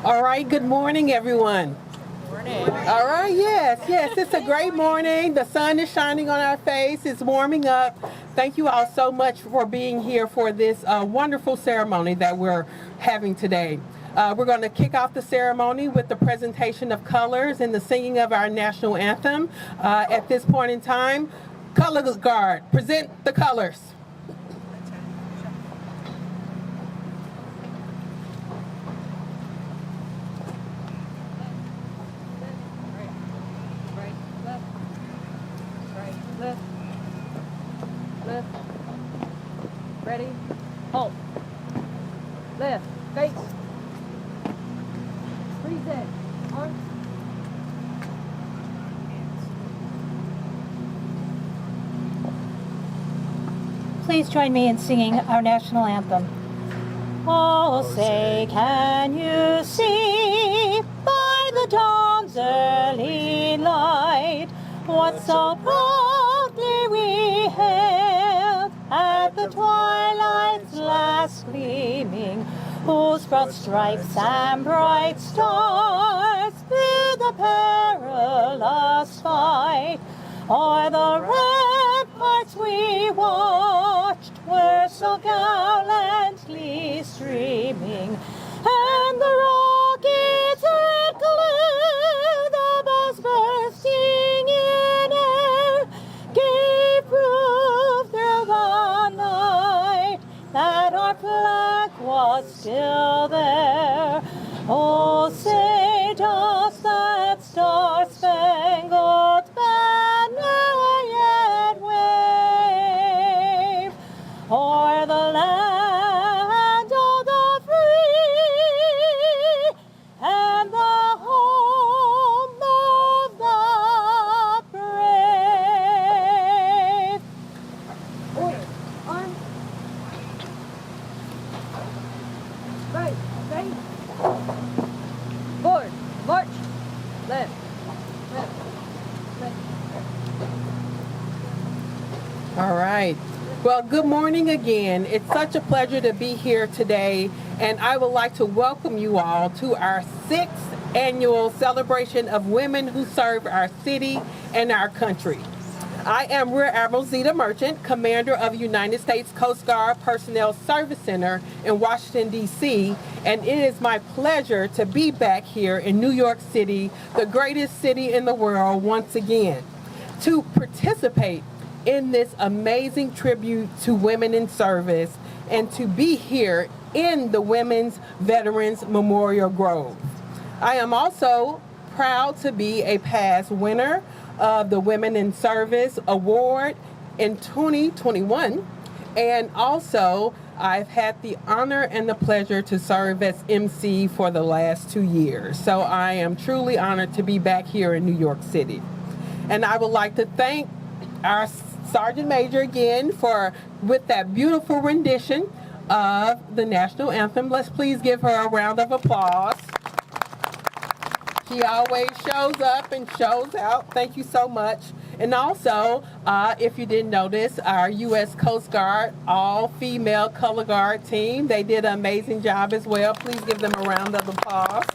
All right, good morning, everyone. Morning. All right, yes, it's a great morning. The sun is shining on our face. It's warming up. Thank you all so much for being here for this wonderful ceremony that we're having today. We're going to kick off the ceremony with the presentation of colors and the singing of our national anthem. At this point in time, Color Guard, present the colors. Lift. Ready? Hold. Lift. Face. Freeze in. Arms. Please join me in singing our national anthem. Oh, say, can you see by the dawn's early light what so proudly we hailed at the twilight's last gleaming, whose broad stripes and bright stars through the perilous fight o'er the ramparts we watched were so gallantly streaming, and the rockets red glare, the bells bursting in air, gave proof through the night that our flag was still there. Oh, say does that star-spangled banner yet wave o'er the land of the free and the home of the brave? Order. Arms. Right. Face. Forward. March. Left. Left. Left. All right. Well, good morning again. It's such a pleasure to be here today, and I would like to welcome you all to our 6th annual celebration of women who serve our city and our country. I am Rear Admiral Zeta Merchant, Commander of United States Coast Guard Personnel Service Center in Washington, D.C., and it is my pleasure to be back here in New York City, the greatest city in the world, once again, to participate in this amazing tribute to women in service and to be here in the Women's Veterans Memorial Grove. I am also proud to be a past winner of the Women in Service Award in 2021, and also I've had the honor and the pleasure to serve as MC for the last 2 years. So I am truly honored to be back here in New York City. And I would like to thank our Sergeant Major again with that beautiful rendition of the national anthem. Let's please give her a round of applause. She always shows up and shows out. Thank you so much. And also, if you didn't notice, our U.S. Coast Guard all-female color guard team, they did an amazing job as well. Please give them a round of applause.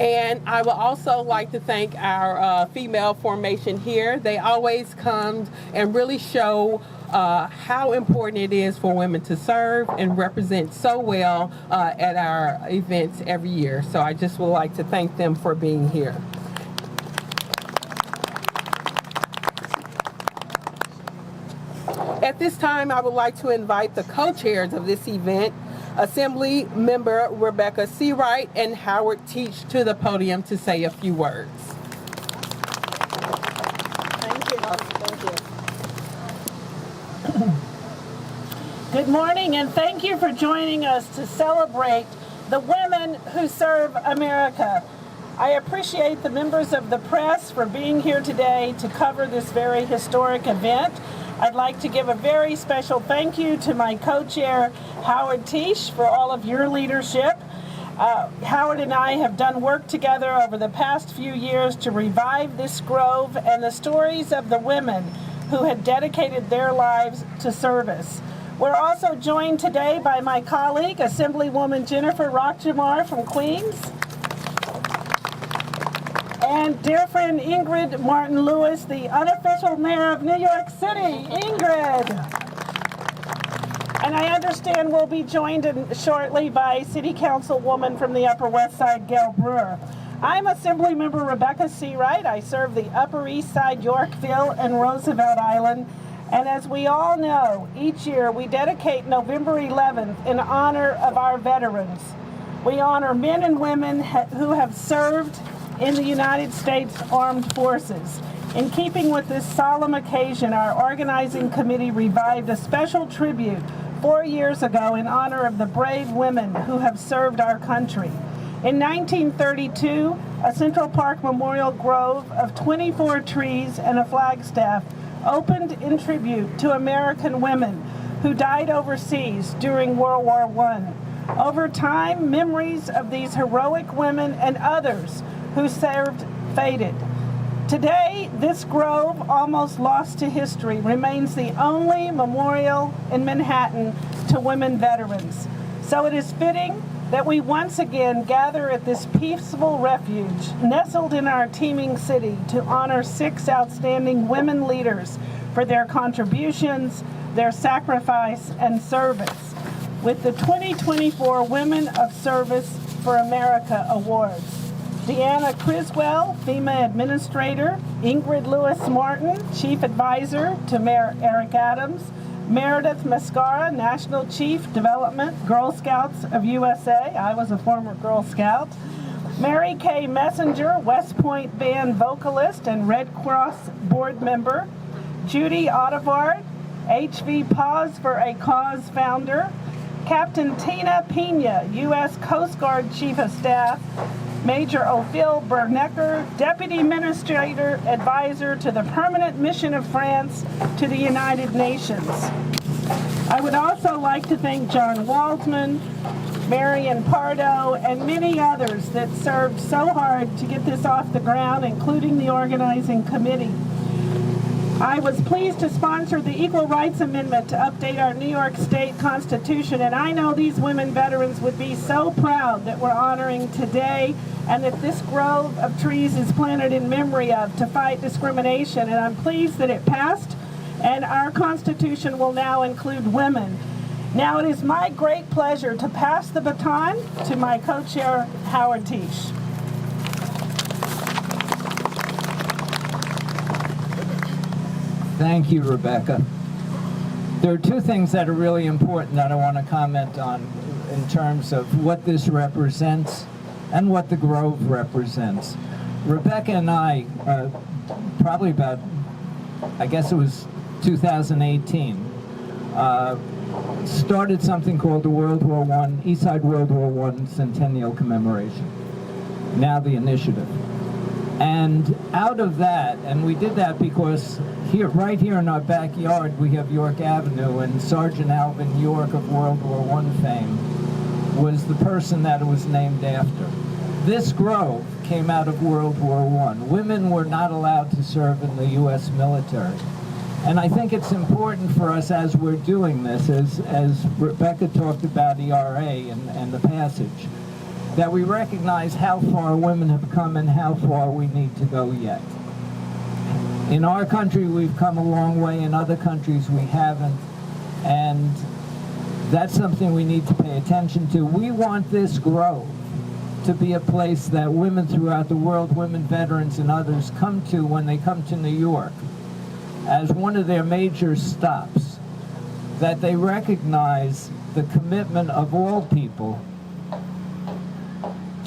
And I would also like to thank our female formation here. They always come and really show how important it is for women to serve and represent so well at our events every year. So I just would like to thank them for being here. At this time, I would like to invite the co-chairs of this event, Assemblymember Rebecca Seawright and Howard Teich, to the podium to say a few words. Thank you. Thank you. Good morning, and thank you for joining us to celebrate the women who serve America. I appreciate the members of the press for being here today to cover this very historic event. I'd like to give a very special thank you to my co-chair, Howard Teich, for all of your leadership. Howard and I have done work together over the past few years to revive this grove and the stories of the women who had dedicated their lives to service. We're also joined today by my colleague, Assemblywoman Jennifer Rockjamar from Queens, and dear friend Ingrid Martin Lewis, the unofficial mayor of New York City. Ingrid! And I understand we'll be joined shortly by City Councilwoman from the Upper West Side, Gail Brewer. I'm Assemblymember Rebecca Seawright. I serve the Upper East Side, Yorkville, and Roosevelt Island. And as we all know, each year we dedicate November 11th in honor of our veterans. We honor men and women who have served in the United States Armed Forces. In keeping with this solemn occasion, our organizing committee revived a special tribute 4 years ago in honor of the brave women who have served our country. In 1932, a Central Park Memorial Grove of 24 trees and a flagstaff opened in tribute to American women who died overseas during World War I. Over time, memories of these heroic women and others who served faded. Today, this grove, almost lost to history, remains the only memorial in Manhattan to women veterans. So it is fitting that we once again gather at this peaceful refuge, nestled in our teeming city, to honor 6 outstanding women leaders for their contributions, their sacrifice, and service, with the 2024 Women of Service for America Awards. Deanne Criswell, FEMA Administrator; Ingrid Lewis-Martin, Chief Advisor to Mayor Eric Adams; Meridith Maskara, National Chief Development, Girl Scouts of USA. I was a former Girl Scout. MaryKay Messenger, West Point Band vocalist and Red Cross board member. Judy Audevard, HV Pause for a Cause founder. Captain Tina Peña, U.S. Coast Guard Chief of Staff. Major Ophélie Bernecker, Deputy Administrator Advisor to the Permanent Mission of France to the United Nations. I would also like to thank John Waldman, Marion Pardo, and many others that served so hard to get this off the ground, including the organizing committee. I was pleased to sponsor the Equal Rights Amendment to update our New York State Constitution, and I know these women veterans would be so proud that we're honoring today and that this grove of trees is planted in memory of to fight discrimination, and I'm pleased that it passed, and our Constitution will now include women. Now it is my great pleasure to pass the baton to my co-chair, Howard Teich. Thank you, Rebecca. There are 2 things that are really important that I want to comment on in terms of what this represents and what the Grove represents. Rebecca and I, probably about, I guess it was 2018, started something called the Eastside World War I Centennial Commemoration, now the initiative. And out of that, and we did that because right here in our backyard, we have York Avenue, and Sergeant Alvin York of World War I fame was the person that it was named after. This grove came out of World War I. Women were not allowed to serve in the U.S. military. And I think it's important for us as we're doing this, as Rebecca talked about ERA and the passage, that we recognize how far women have come and how far we need to go yet. In our country, we've come a long way. In other countries, we haven't. And that's something we need to pay attention to. We want this grove to be a place that women throughout the world, women veterans and others, come to when they come to New York as one of their major stops, that they recognize the commitment of all people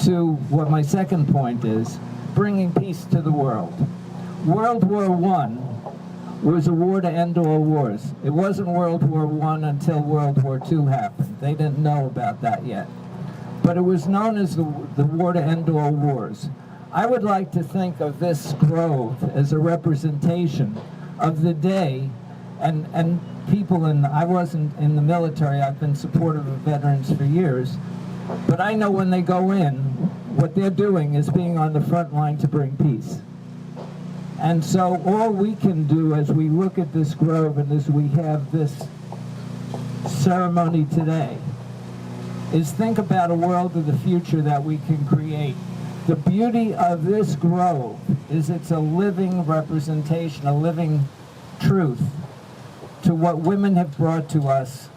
to what my second point is, bringing peace to the world. World War I was a war to end all wars. It wasn't World War I until World War II happened. They didn't know about that yet. But it was known as the war to end all wars. I would like to think of this grove as a representation of the day, and people I wasn't in the military, I've been supportive of veterans for years, but I know when they go in, what they're doing is being on the front line to bring peace. And so all we can do as we look at this grove and as we have this ceremony today is think about a world of the future that we can create. The beauty of this grove is it's a living representation, a living truth to what women have brought to us,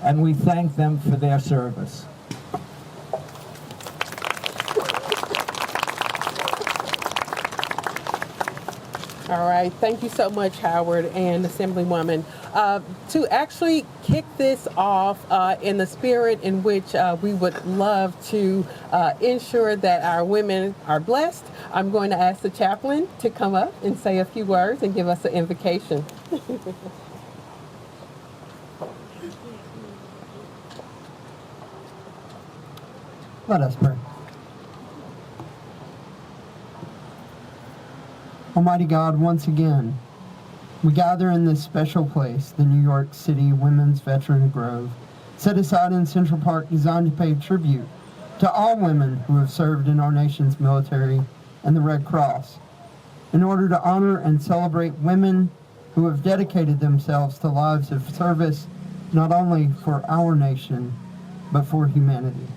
and we thank them for their service. All right, thank you so much, Howard and Assemblywoman. To actually kick this off in the spirit in which we would love to ensure that our women are blessed, I'm going to ask the chaplain to come up and say a few words and give us an invocation. Let us pray. Almighty God, once again, we gather in this special place, the New York City Women's Veteran Grove, set aside in Central Park, designed to pay tribute to all women who have served in our nation's military and the Red Cross, in order to honor and celebrate women who have dedicated themselves to lives of service, not only for our nation, but for humanity.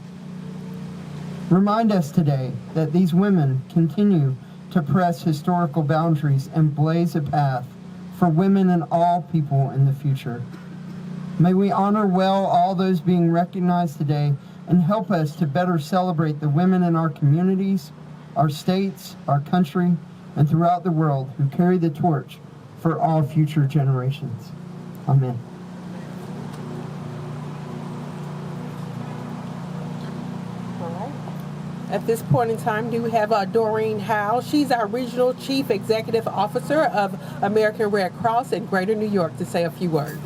Remind us today that these women continue to press historical boundaries and blaze a path for women and all people in the future. May we honor well all those being recognized today and help us to better celebrate the women in our communities, our states, our country, and throughout the world who carry the torch for all future generations. Amen. At this point in time, do we have Doreen Howe? She's our Regional Chief Executive Officer of American Red Cross in Greater New York to say a few words.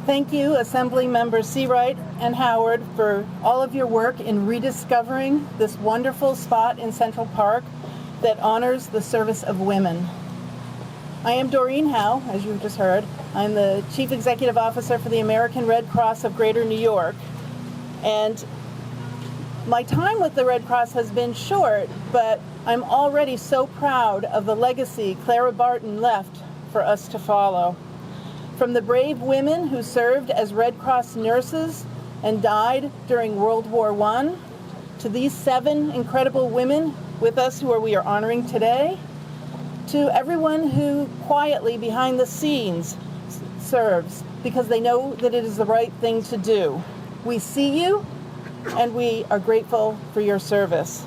Thank you, Assemblymember Seawright and Howard, for all of your work in rediscovering this wonderful spot in Central Park that honors the service of women. I am Doreen Howe, as you just heard. I'm the Chief Executive Officer for the American Red Cross of Greater New York. And my time with the Red Cross has been short, but I'm already so proud of the legacy Clara Barton left for us to follow. From the brave women who served as Red Cross nurses and died during World War I, to these 7 incredible women with us who we are honoring today, to everyone who quietly behind the scenes serves because they know that it is the right thing to do. We see you and we are grateful for your service.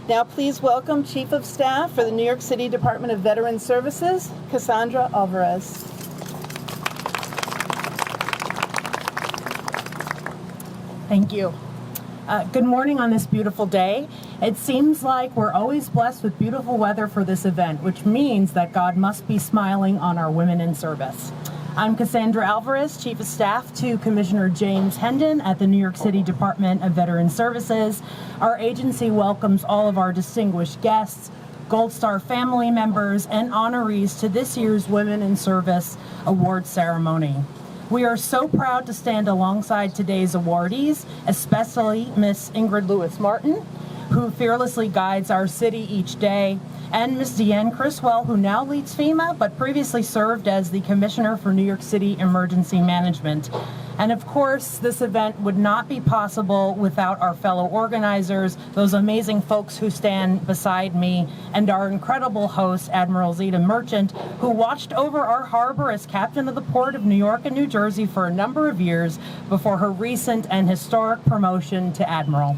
Now please welcome Chief of Staff for the New York City Department of Veterans Services, Cassandra Alvarez. Thank you. Good morning on this beautiful day. It seems like we're always blessed with beautiful weather for this event, which means that God must be smiling on our women in service. I'm Cassandra Alvarez, Chief of Staff to Commissioner James Hendon at the New York City Department of Veterans Services. Our agency welcomes all of our distinguished guests, Gold Star family members, and honorees to this year's Women in Service Award ceremony. We are so proud to stand alongside today's awardees, especially Miss Ingrid Lewis-Martin, who fearlessly guides our city each day, and Miss Deanne Criswell, who now leads FEMA, but previously served as the Commissioner for New York City Emergency Management. And of course, this event would not be possible without our fellow organizers, those amazing folks who stand beside me, and our incredible host, Admiral Zita Merchant, who watched over our harbor as captain of the Port of New York and New Jersey for a number of years before her recent and historic promotion to Admiral.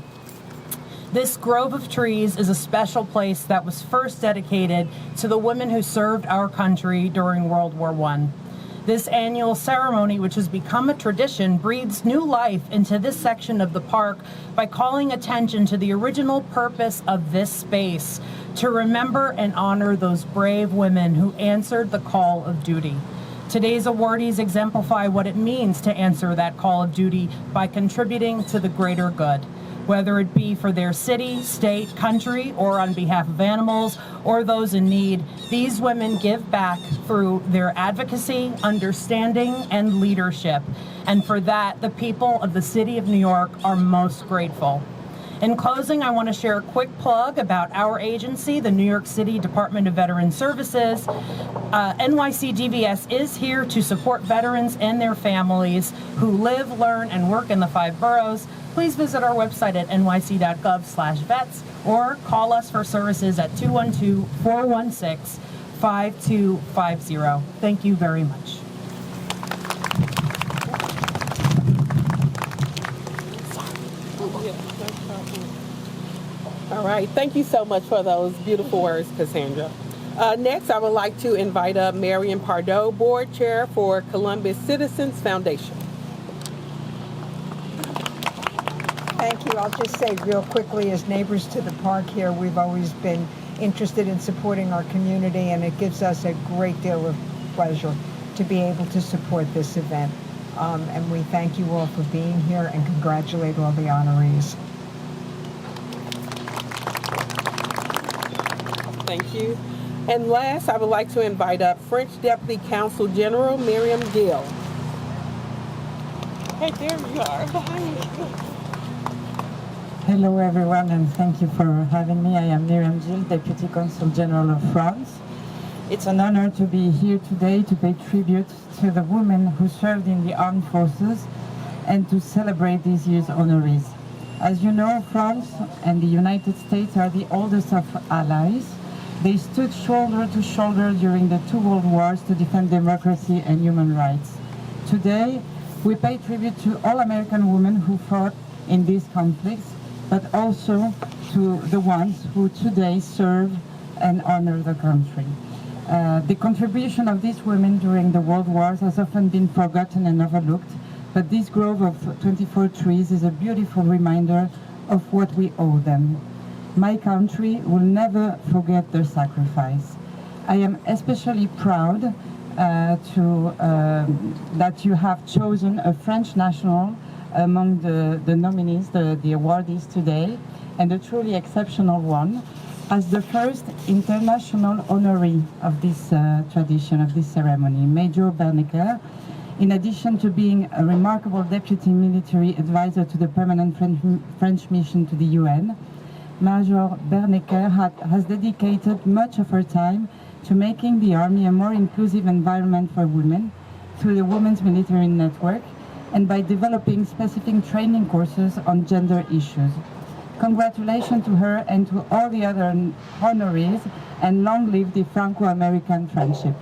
This grove of trees is a special place that was first dedicated to the women who served our country during World War I. This annual ceremony, which has become a tradition, breathes new life into this section of the park by calling attention to the original purpose of this space, to remember and honor those brave women who answered the call of duty. Today's awardees exemplify what it means to answer that call of duty by contributing to the greater good, whether it be for their city, state, country, or on behalf of animals or those in need. These women give back through their advocacy, understanding, and leadership. And for that, the people of the city of New York are most grateful. In closing, I want to share a quick plug about our agency, the New York City Department of Veteran Services. NYC DVS is here to support veterans and their families who live, learn, and work in the 5 boroughs. Please visit our website at nyc.gov/vets or call us for services at 212-416-5250. Thank you very much. All right, thank you so much for those beautiful words, Cassandra. Next, I would like to invite up Marion Pardo, Board Chair for Columbus Citizens Foundation. Thank you. I'll just say real quickly, as neighbors to the park here, we've always been interested in supporting our community, and it gives us a great deal of pleasure to be able to support this event. And we thank you all for being here and congratulate all the honorees. Thank you. And last, I would like to invite up French Deputy Consul General Miriam Gill. Hey, there you are, behind you. Hello everyone, and thank you for having me. I am Miriam Gill, Deputy Consul General of France. It's an honor to be here today to pay tribute to the women who served in the armed forces and to celebrate this year's honorees. As you know, France and the United States are the oldest of allies. They stood shoulder to shoulder during the 2 world wars to defend democracy and human rights. Today, we pay tribute to all American women who fought in these conflicts, but also to the ones who today serve and honor the country. The contribution of these women during the world wars has often been forgotten and overlooked, but this grove of 24 trees is a beautiful reminder of what we owe them. My country will never forget their sacrifice. I am especially proud that you have chosen a French national among the nominees, the awardees today, and a truly exceptional one, as the first international honoree of this tradition, of this ceremony, Major Bernecker. In addition to being a remarkable deputy military advisor to the permanent French mission to the UN, Major Bernecker has dedicated much of her time to making the Army a more inclusive environment for women through the Women's Military Network and by developing specific training courses on gender issues. Congratulations to her and to all the other honorees, and long live the Franco-American friendship.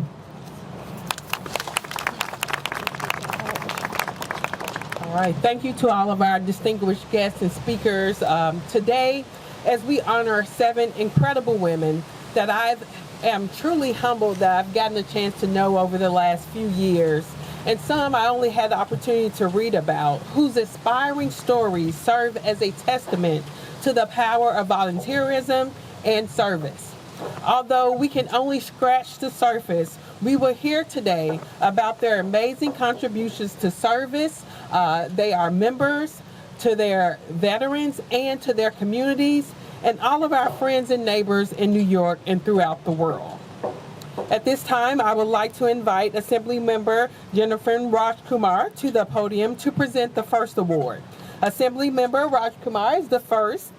All right, thank you to all of our distinguished guests and speakers today, as we honor 7 incredible women that I am truly humbled that I've gotten a chance to know over the last few years, and some I only had the opportunity to read about, whose inspiring stories serve as a testament to the power of volunteerism and service. Although we can only scratch the surface, we will hear today about their amazing contributions to service. They are members, to their veterans, and to their communities, and all of our friends and neighbors in New York and throughout the world. At this time, I would like to invite Assemblymember Jennifer Rajkumar to the podium to present the first award. Assemblymember Rajkumar is the first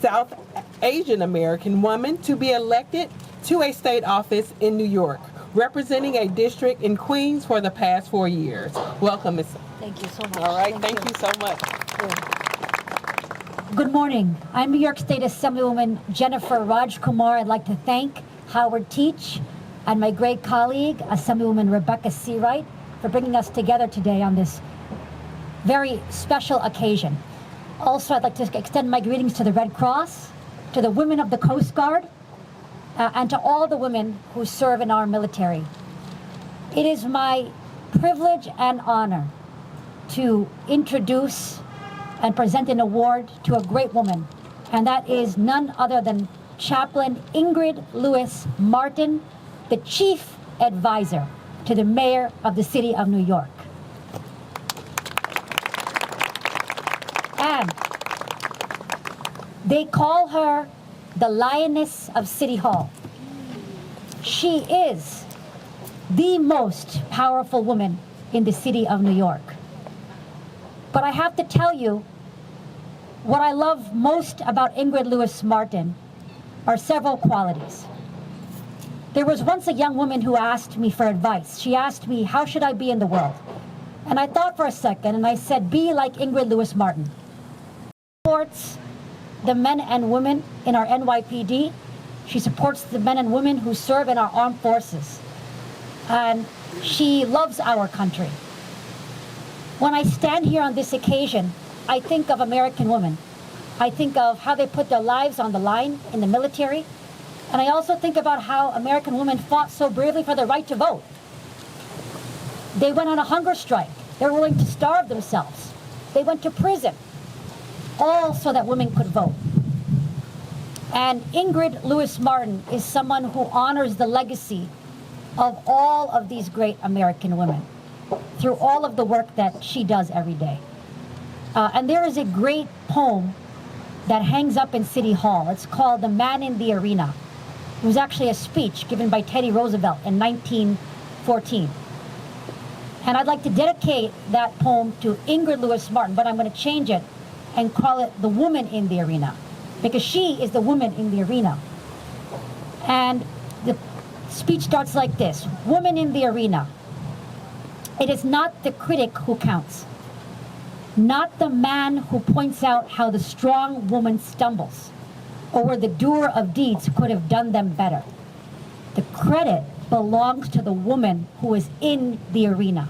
South Asian American woman to be elected to a state office in New York, representing a district in Queens for the past 4 years. Welcome, Ms. Thank you so much. All right, thank you so much. Good morning. I'm New York State Assemblywoman Jennifer Rajkumar. I'd like to thank Howard Teich and my great colleague, Assemblymember Rebecca Seawright, for bringing us together today on this very special occasion. Also, I'd like to extend my greetings to the Red Cross, to the women of the Coast Guard, and to all the women who serve in our military. It is my privilege and honor to introduce and present an award to a great woman, and that is none other than Chaplain Ingrid Lewis Martin, the Chief Advisor to the Mayor of the City of New York. And they call her the Lioness of City Hall. She is the most powerful woman in the city of New York. But I have to tell you What I love most about Ingrid Lewis Martin are several qualities. There was once a young woman who asked me for advice. She asked me, how should I be in the world? And I thought for a second, and I said, be like Ingrid Lewis Martin. She supports the men and women in our NYPD. She supports the men and women who serve in our armed forces. And she loves our country. When I stand here on this occasion, I think of American women. I think of how they put their lives on the line in the military. And I also think about how American women fought so bravely for the right to vote. They went on a hunger strike. They were willing to starve themselves. They went to prison, all so that women could vote. And Ingrid Lewis Martin is someone who honors the legacy of all of these great American women through all of the work that she does every day. And there is a great poem that hangs up in City Hall. It's called The Man in the Arena. It was actually a speech given by Teddy Roosevelt in 1914. And I'd like to dedicate that poem to Ingrid Lewis Martin, but I'm going to change it and call it The Woman in the Arena, because she is the woman in the arena. And the speech starts like this: Woman in the arena. It is not the critic who counts, not the man who points out how the strong woman stumbles, or where the doer of deeds could have done them better. The credit belongs to the woman who is in the arena,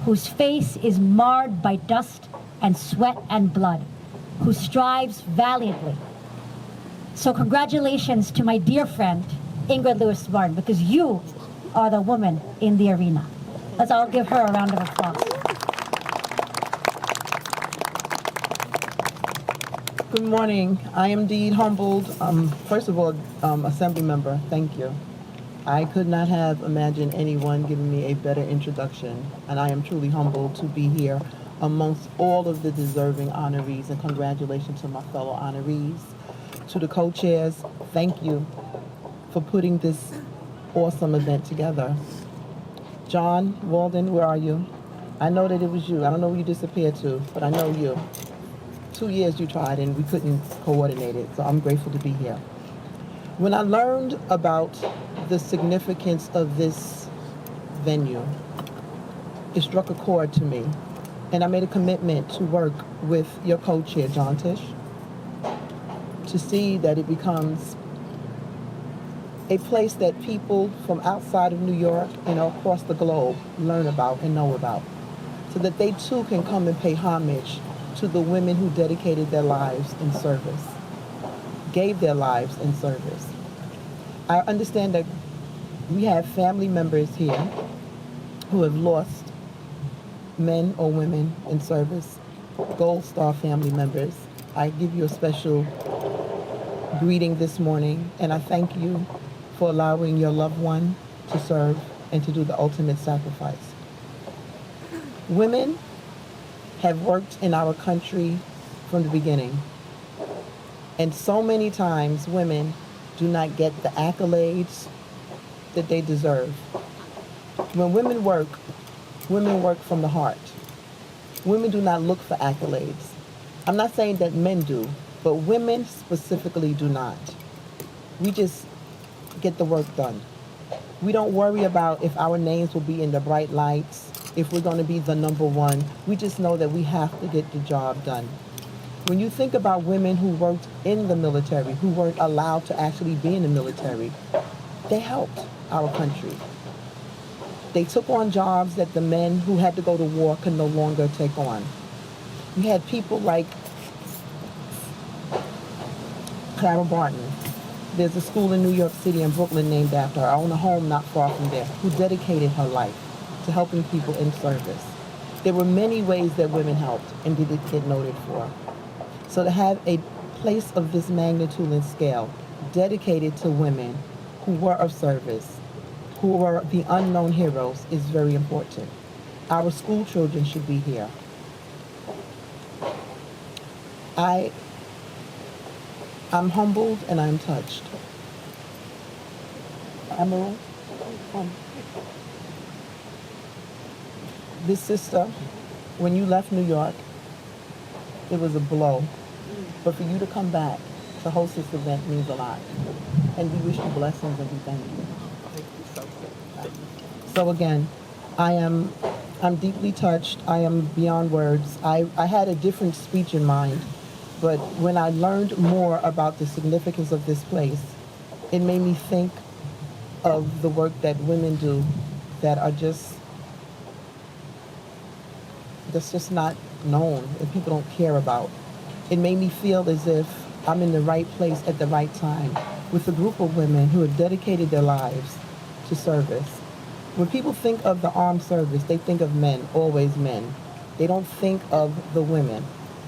whose face is marred by dust and sweat and blood, who strives valiantly. So congratulations to my dear friend, Ingrid Lewis Martin, because you are the woman in the arena. Let's all give her a round of applause. Good morning. I am indeed humbled. First of all, Assembly Member, thank you. I could not have imagined anyone giving me a better introduction, and I am truly humbled to be here amongst all of the deserving honorees, and congratulations to my fellow honorees. To the co-chairs, thank you for putting this awesome event together. John Walden, where are you? I know that it was you. I don't know where you disappeared to, but I know you. 2 years you tried and we couldn't coordinate it, so I'm grateful to be here. When I learned about the significance of this venue, it struck a chord to me, and I made a commitment to work with your co-chair, John Tisch, to see that it becomes a place that people from outside of New York and across the globe learn about and know about, so that they too can come and pay homage to the women who dedicated their lives in service, gave their lives in service. I understand that we have family members here who have lost men or women in service, Gold Star family members. I give you a special greeting this morning, and I thank you for allowing your loved one to serve and to do the ultimate sacrifice. Women have worked in our country from the beginning, and so many times women do not get the accolades that they deserve. When women work from the heart. Women do not look for accolades. I'm not saying that men do, but women specifically do not. We just get the work done. We don't worry about if our names will be in the bright lights, if we're going to be the number one. We just know that we have to get the job done. When you think about women who worked in the military, who weren't allowed to actually be in the military, they helped our country. They took on jobs that the men who had to go to war could no longer take on. You had people like Clara Barton. There's a school in New York City and Brooklyn named after her. I own a home not far from there, who dedicated her life to helping people in service. There were many ways that women helped and did it get noted for. So to have a place of this magnitude and scale dedicated to women who were of service, who were the unknown heroes, is very important. Our school children should be here. I'm humbled and I'm touched. Emerald, this sister, when you left New York, it was a blow. But for you to come back to host this event means a lot. And we wish you blessings and we thank you. So again, I'm deeply touched. I am beyond words. I had a different speech in mind, but when I learned more about the significance of this place, it made me think of the work that women do that are that's just not known and people don't care about. It made me feel as if I'm in the right place at the right time with a group of women who have dedicated their lives to service. When people think of the armed service, they think of men, always men. They don't think of the women.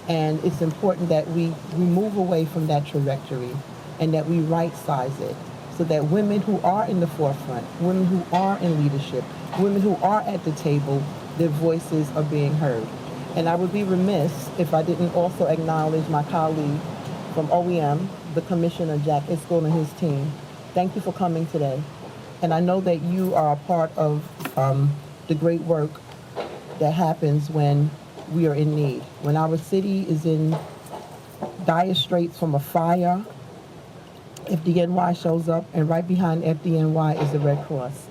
And it's important that we move away from that trajectory and that we right-size it so that women who are in the forefront, women who are in leadership, women who are at the table, their voices are being heard. And I would be remiss if I didn't also acknowledge my colleague from OEM, the Commissioner Jack Iscol and his team. Thank you for coming today. And I know that you are a part of the great work that happens when we are in need. When our city is in dire straits from a fire, FDNY shows up, and right behind FDNY is the Red Cross.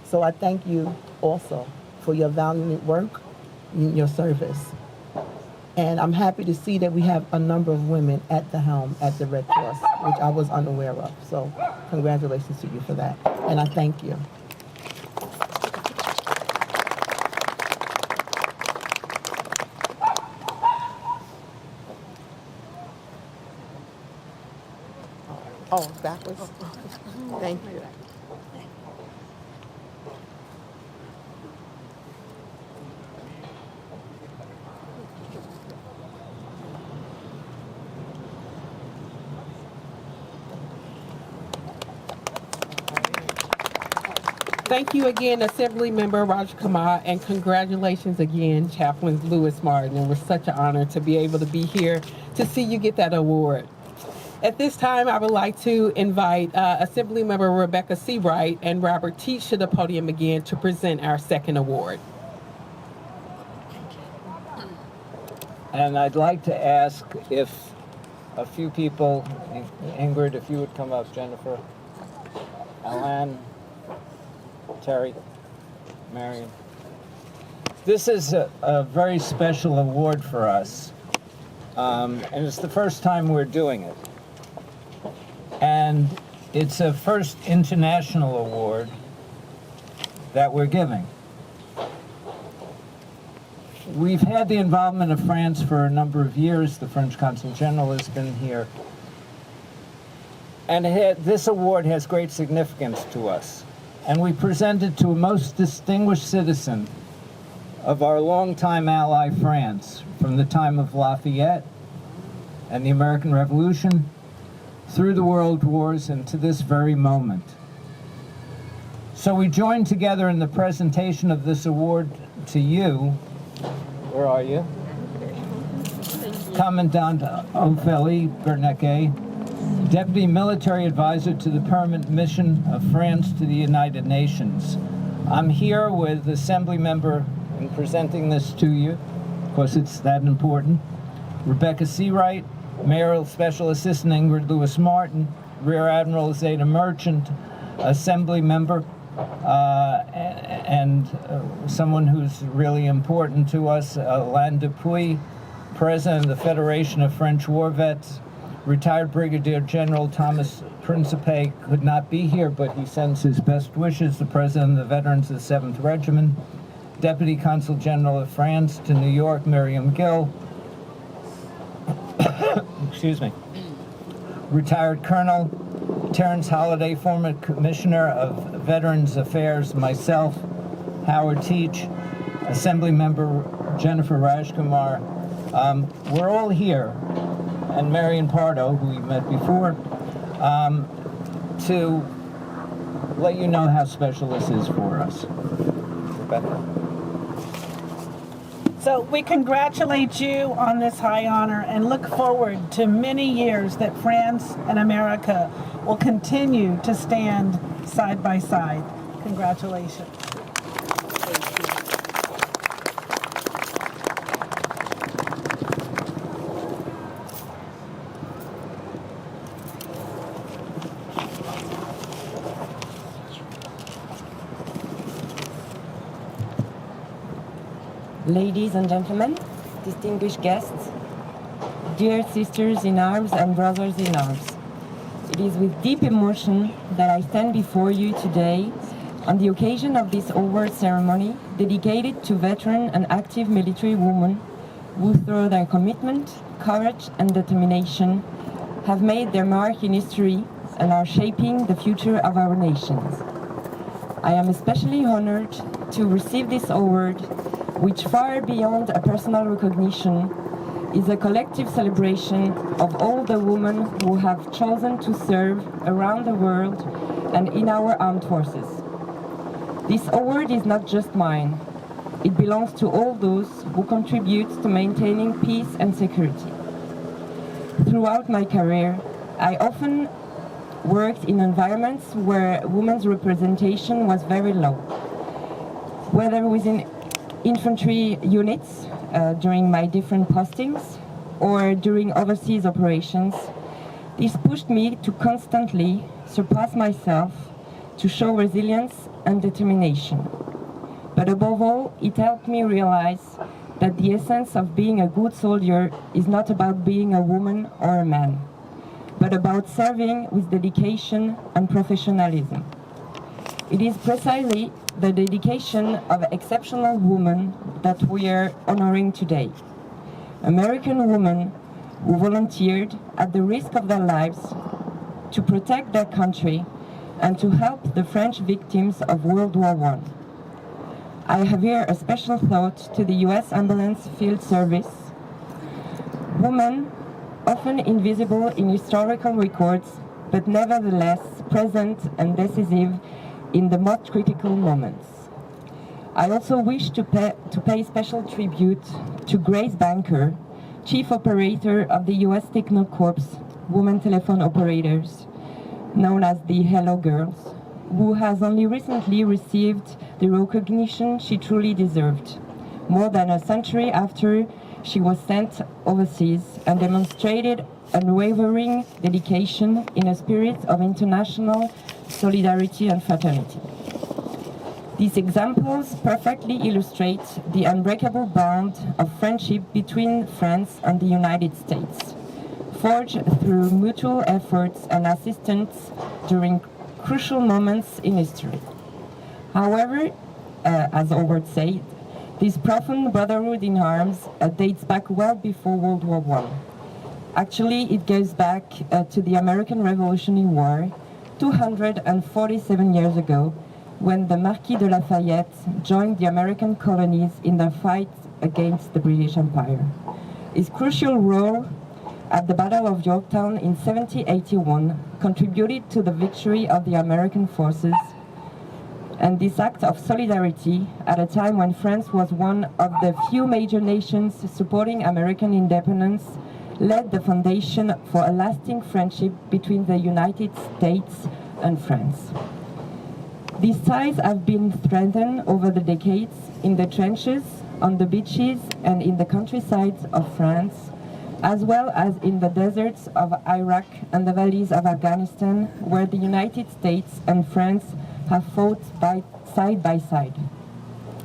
So I thank you also for your valiant work and your service. And I'm happy to see that we have a number of women at the helm at the Red Cross, which I was unaware of. So congratulations to you for that. And I thank you. Oh, backwards? Thank you. Thank you again, Assemblymember Rajkumar, and congratulations again, Chaplain Lewis Martin. It was such an honor to be able to be here to see you get that award. At this time, I would like to invite Assemblymember Rebecca Seawright and Howard Teich to the podium again to present our second award. And I'd like to ask if a few people, Ingrid, if you would come up, Jennifer, Alan, Terry, Marion. This is a very special award for us, and it's the first time we're doing it. And it's a first international award that we're giving. We've had the involvement of France for a number of years. The French Consul General has been here. And this award has great significance to us. And we present it to a most distinguished citizen of our longtime ally, France, from the time of Lafayette and the American Revolution, through the World Wars, and to this very moment. So we join together in the presentation of this award to you. Where are you? Commandant Ophélie Bernecker, Deputy Military Advisor to the Permanent Mission of France to the United Nations. I'm here with Assemblymember in presenting this to you, because it's that important, Rebecca Seawright, Mayoral Special Assistant Ingrid Lewis Martin, Rear Admiral Zeta Merchant, Assemblymember, and someone who's really important to us, Alain Dupuy, President of the Federation of French War Vets. Retired Brigadier General Thomas Principe could not be here, but he sends his best wishes, the President of the Veterans of the 7th Regiment. Deputy Consul General of France to New York, Miriam Gill. Excuse me. Retired Colonel Terrence Holliday, former Commissioner of Veterans Affairs, myself, Howard Teich, Assemblymember Jennifer Rajkumar. We're all here, and Marion Pardo, who we met before, to let you know how special this is for us. Rebecca. So we congratulate you on this high honor and look forward to many years that France and America will continue to stand side by side. Congratulations. ladies and gentlemen, distinguished guests, dear sisters in arms and brothers in arms. It is with deep emotion that I stand before you today on the occasion of this award ceremony dedicated to veteran and active military women who, through their commitment, courage, and determination, have made their mark in history and are shaping the future of our nations. I am especially honored to receive this award, which, far beyond a personal recognition, is a collective celebration of all the women who have chosen to serve around the world and in our armed forces. This award is not just mine. It belongs to all those who contribute to maintaining peace and security. Throughout my career, I often worked in environments where women's representation was very low. Whether within infantry units during my different postings or during overseas operations, this pushed me to constantly surpass myself, to show resilience and determination. But above all, it helped me realize that the essence of being a good soldier is not about being a woman or a man, but about serving with dedication and professionalism. It is precisely the dedication of exceptional women that we are honoring today. American women who volunteered at the risk of their lives to protect their country and to help the French victims of World War I. I have here a special thought to the U.S. Ambulance Field Service. Women, often invisible in historical records, but nevertheless present and decisive in the most critical moments. I also wish to pay special tribute to Grace Banker, Chief Operator of the U.S. Technocorps Women Telephone Operators, known as the Hello Girls, who has only recently received the recognition she truly deserved, more than a century after she was sent overseas and demonstrated unwavering dedication in a spirit of international solidarity and fraternity. These examples perfectly illustrate the unbreakable bond of friendship between France and the United States, forged through mutual efforts and assistance during crucial moments in history. However, as Howard said, this profound brotherhood in arms dates back well before World War I. Actually, it goes back to the American Revolutionary War, 247 years ago, when the Marquis de Lafayette joined the American colonies in their fight against the British Empire. His crucial role at the Battle of Yorktown in 1781 contributed to the victory of the American forces, and this act of solidarity at a time when France was one of the few major nations supporting American independence laid the foundation for a lasting friendship between the United States and France. These ties have been strengthened over the decades in the trenches, on the beaches, and in the countrysides of France, as well as in the deserts of Iraq and the valleys of Afghanistan, where the United States and France have fought side by side.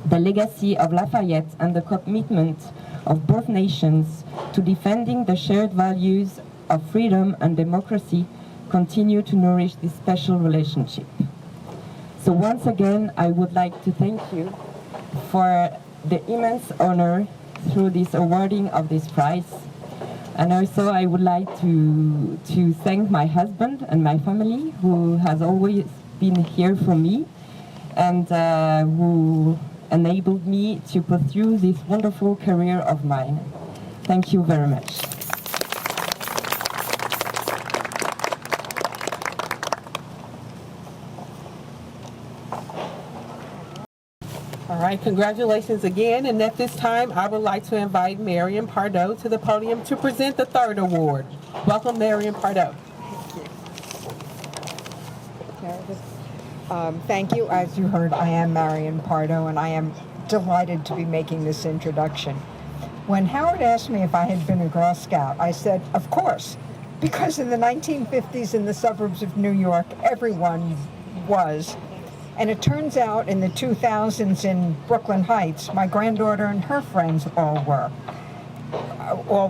The legacy of Lafayette and the commitment of both nations to defending the shared values of freedom and democracy continue to nourish this special relationship. So once again, I would like to thank you for the immense honor through this awarding of this prize. And also I would like to thank my husband and my family, who has always been here for me and who enabled me to pursue this wonderful career of mine. Thank you very much. All right, congratulations again. And at this time, I would like to invite Marion Pardo to the podium to present the third award. Welcome, Marion Pardo. Thank you. As you heard, I am Marion Pardo, and I am delighted to be making this introduction. When Howard asked me if I had been a Girl Scout, I said, of course, because in the 1950s in the suburbs of New York, everyone was. And it turns out in the 2000s in Brooklyn Heights, my granddaughter and her friends all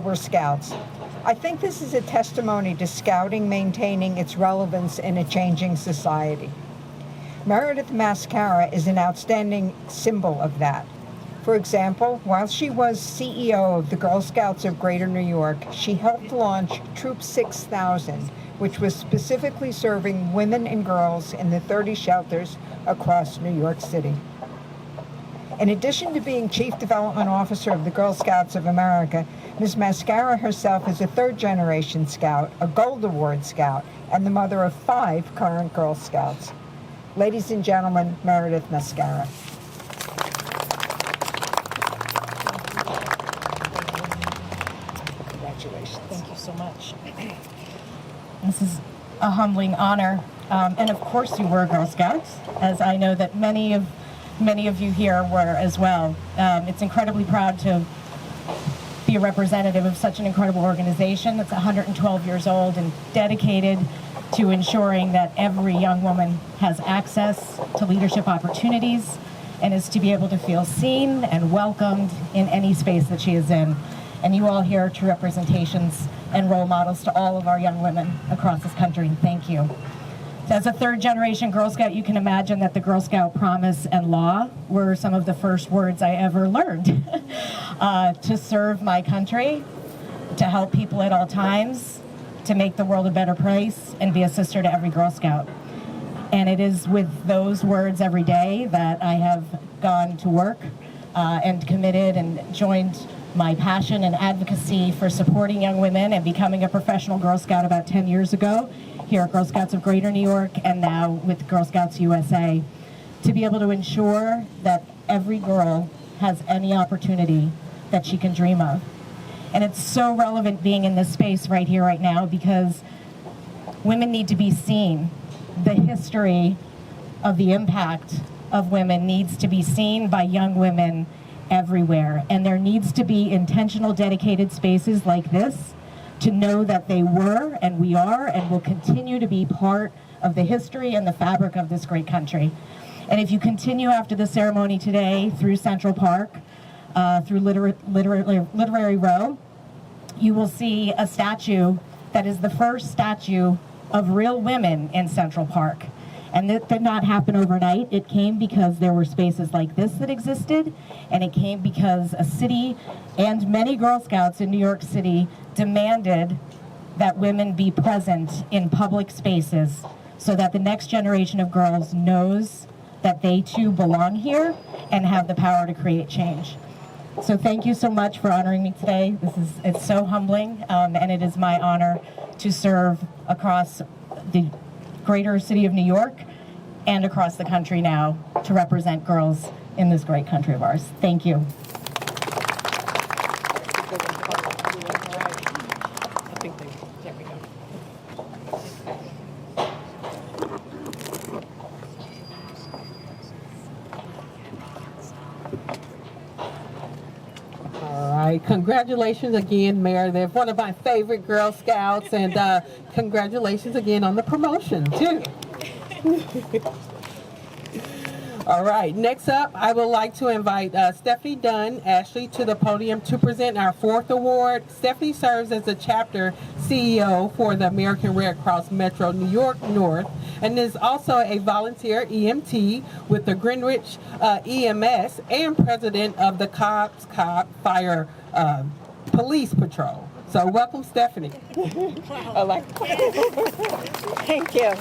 were Scouts. I think this is a testimony to Scouting maintaining its relevance in a changing society. Meridith Maskara is an outstanding symbol of that. For example, while she was CEO of the Girl Scouts of Greater New York, she helped launch Troop 6000, which was specifically serving women and girls in the 30 shelters across New York City. In addition to being Chief Development Officer of the Girl Scouts of America, Ms. Maskara herself is a third-generation Scout, a Gold Award Scout, and the mother of 5 current Girl Scouts. Ladies and gentlemen, Meridith Maskara. Congratulations. Thank you so much. This is a humbling honor. And of course you were Girl Scouts, as I know that many of you here were as well. It's incredibly proud to be a representative of such an incredible organization that's 112 years old and dedicated to ensuring that every young woman has access to leadership opportunities and is to be able to feel seen and welcomed in any space that she is in. And you all here are true representations and role models to all of our young women across this country, and thank you. So as a third-generation Girl Scout, you can imagine that the Girl Scout promise and law were some of the first words I ever learned. To serve my country, to help people at all times, to make the world a better place, and be a sister to every Girl Scout. And it is with those words every day that I have gone to work and committed and joined my passion and advocacy for supporting young women and becoming a professional Girl Scout about 10 years ago here at Girl Scouts of Greater New York and now with Girl Scouts USA, to be able to ensure that every girl has any opportunity that she can dream of. And it's so relevant being in this space right here, right now, because women need to be seen. The history of the impact of women needs to be seen by young women everywhere. And there needs to be intentional, dedicated spaces like this to know that they were, and we are, and will continue to be part of the history and the fabric of this great country. And if you continue after the ceremony today through Central Park, through Literary Row, you will see a statue that is the first statue of real women in Central Park. And that did not happen overnight. It came because there were spaces like this that existed, and it came because a city and many Girl Scouts in New York City demanded that women be present in public spaces so that the next generation of girls knows that they too belong here and have the power to create change. So thank you so much for honoring me today. It's so humbling, and it is my honor to serve across the greater city of New York and across the country now to represent girls in this great country of ours. Thank you. Congratulations again, Meridith, one of my favorite Girl Scouts, and congratulations again on the promotion, too. All right, next up, I would like to invite Stephanie Dunn Ashley to the podium to present our 4th award. Stephanie serves as the chapter CEO for the American Red Cross Metro New York North and is also a volunteer EMT with the Greenwich EMS and president of the Cobb's Cobb Fire Police Patrol. So welcome, Stephanie. Thank you.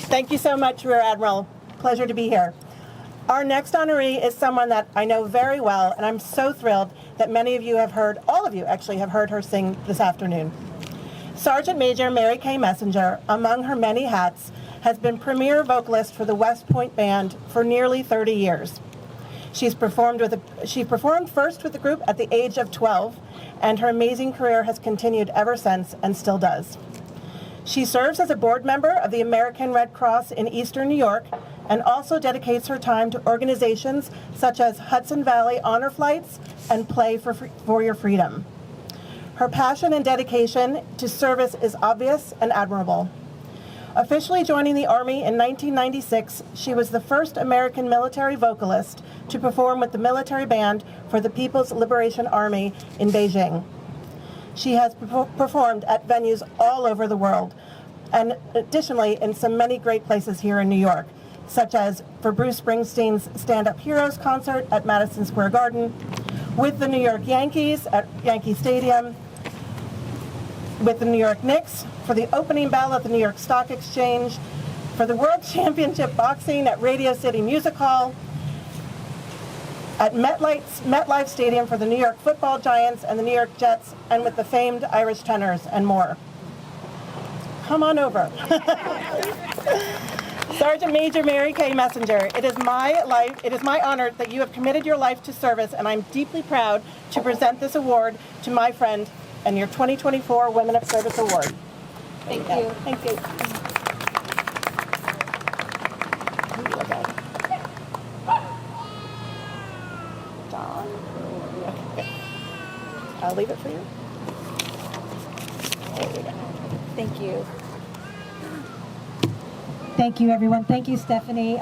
Thank you so much, Rear Admiral. Pleasure to be here. Our next honoree is someone that I know very well, and I'm so thrilled that many of you have heard, all of you actually have heard her sing this afternoon. Sergeant Major MaryKay Messenger, among her many hats, has been premier vocalist for the West Point Band for nearly 30 years. She performed first with the group at the age of 12, and her amazing career has continued ever since and still does. She serves as a board member of the American Red Cross in Eastern New York and also dedicates her time to organizations such as Hudson Valley Honor Flights and Play for Your Freedom. Her passion and dedication to service is obvious and admirable. Officially joining the Army in 1996, she was the first American military vocalist to perform with the military band for the People's Liberation Army in Beijing. She has performed at venues all over the world, and additionally in some many great places here in New York, such as for Bruce Springsteen's Stand Up Heroes concert at Madison Square Garden, with the New York Yankees at Yankee Stadium, with the New York Knicks for the opening bell at the New York Stock Exchange, for the World Championship Boxing at Radio City Music Hall, at MetLife Stadium for the New York Football Giants and the New York Jets, and with the famed Irish Tenors and more. Come on over. Sergeant Major MaryKay Messenger, it is my honor that you have committed your life to service, and I'm deeply proud to present this award to my friend and your 2024 Women of Service Award. Thank you. Thank you. John. Okay. I'll leave it for you. There we go. Thank you. Thank you, everyone. Thank you, Stephanie.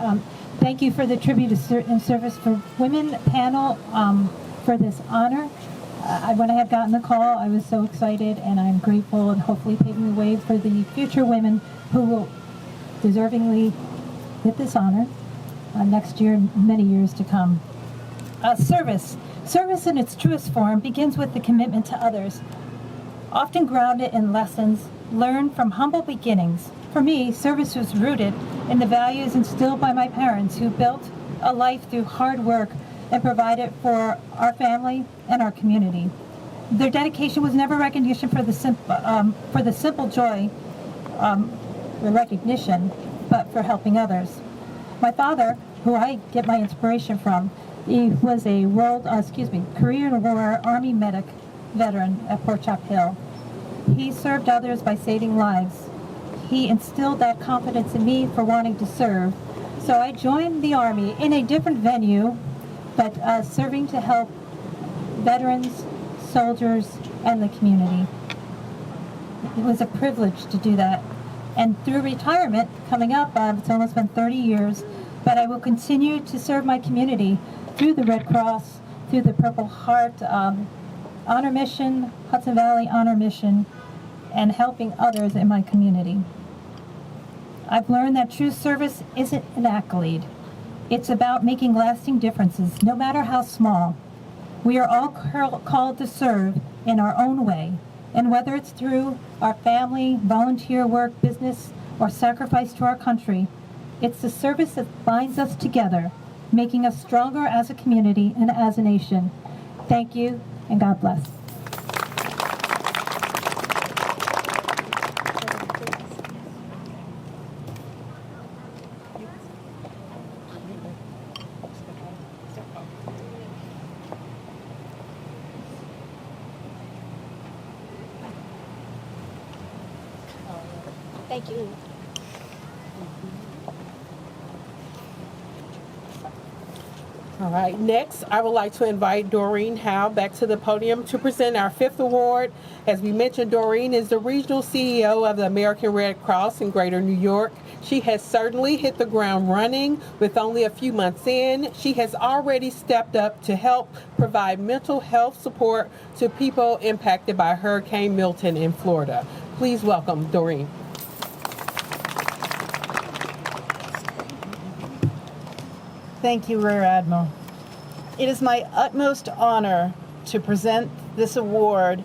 Thank you for the Tribute in Service for Women panel for this honor. When I had gotten the call, I was so excited, and I'm grateful, and hopefully paving the way for the future women who will deservingly get this honor next year and many years to come. Service. Service in its truest form begins with the commitment to others, often grounded in lessons learned from humble beginnings. For me, service was rooted in the values instilled by my parents, who built a life through hard work and provided for our family and our community. Their dedication was never recognition for the simple joy, the recognition, but for helping others. My father, who I get my inspiration from, he was a Korean War Army medic veteran at Fort Chop Hill. He served others by saving lives. He instilled that confidence in me for wanting to serve. So I joined the Army in a different venue, but serving to help veterans, soldiers, and the community. It was a privilege to do that. And through retirement, coming up, it's almost been 30 years, but I will continue to serve my community through the Red Cross, through the Purple Heart Honor Mission, Hudson Valley Honor Mission, and helping others in my community. I've learned that true service isn't an accolade. It's about making lasting differences, no matter how small. We are all called to serve in our own way, and whether it's through our family, volunteer work, business, or sacrifice to our country, it's the service that binds us together, making us stronger as a community and as a nation. Thank you, and God bless. Thank you. All right, next, I would like to invite Doreen Howe back to the podium to present our 5th award. As we mentioned, Doreen is the regional CEO of the American Red Cross in Greater New York. She has certainly hit the ground running. With only a few months in, she has already stepped up to help provide mental health support to people impacted by Hurricane Milton in Florida. Please welcome Doreen. Thank you, Rear Admiral. It is my utmost honor to present this award